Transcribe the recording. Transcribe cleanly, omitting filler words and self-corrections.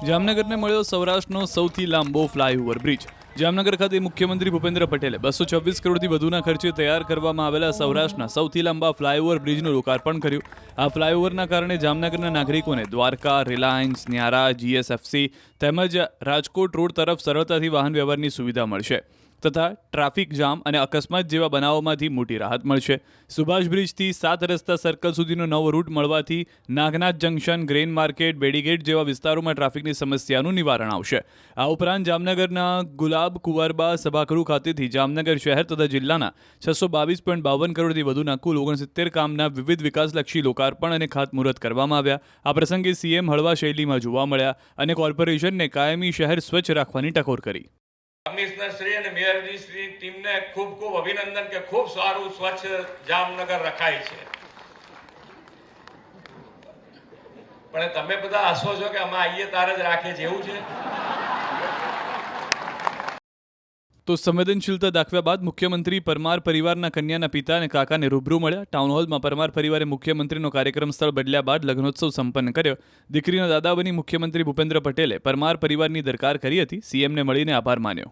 જામનગરને મળ્યો સૌરાષ્ટ્રનો સૌથી લાંબો ફ્લાયઓવર બ્રિજ. જામનગર ખાતે મુખ્યમંત્રી ભૂપેન્દ્ર પટેલે 226 કરોડથી વધુના ખર્ચે તૈયાર કરવામાં આવેલા સૌરાષ્ટ્રના સૌથી લાંબા ફ્લાયઓવર બ્રિજનું લોકાર્પણ કર્યું. આ ફ્લાયઓવરના કારણે જામનગરના નાગરિકોને દ્વારકા, રિલાયન્સ, ન્યારા, જીએસએફસી તેમજ રાજકોટ રોડ તરફ સરળતાથી વાહન વ્યવહારની સુવિધા મળશે તથા ટ્રાફિક જામ અને અકસ્માત જેવા બનાવોમાંથી મોટી રાહત મળશે. સુભાષ બ્રિજથી 7 રસ્તા સર્કલ સુધીનો નવો રૂટ મળવાથી નાગનાથ જંકશન, ગ્રેન માર્કેટ, બેડીગેટ જેવા વિસ્તારોમાં ટ્રાફિકની સમસ્યાનું નિવારણ આવશે. આ ઉપરાંત જામનગરના ગુલાબ કુંવરબા સભાગૃહ ખાતેથી જામનગર શહેર તથા જિલ્લાના 622.52 કરોડથી વધુના કુલ 69 કામના વિવિધ વિકાસલક્ષી લોકાર્પણ અને ખાતમુહૂર્ત કરવામાં આવ્યા. આ પ્રસંગે સીએમ હળવા શૈલીમાં જોવા મળ્યા અને કોર્પોરેશનને કાયમી શહેર સ્વચ્છ રાખવાની ટકોર કરી. કમિશનર શ્રી અને મેયરજી શ્રી ટીમને ખૂબ ખૂબ અભિનંદન કે ખૂબ સારું સ્વચ્છ જામનગર રખાય છે. પણ તમે બધા હસો છો કે અમે આવીએ તારે જ રાખીએ છીએ, એવું છે? તો સંવેદનશીલતા દાખવ્યા બાદ મુખ્યમંત્રી પરમાર પરિવારના કન્યાના પિતા અને કાકાને રૂબરૂ મળ્યા. ટાઉન હોલમાં પરમાર પરિવારે મુખ્યમંત્રીનો કાર્યક્રમ સ્થળ બદલ્યા બાદ લગ્નોત્સવ સંપન્ન કર્યો. દીકરીના દાદા બની મુખ્યમંત્રી ભૂપેન્દ્ર પટેલે પરમાર પરિવારની દરકાર કરી હતી. સીએમને મળીને આભાર માન્યો.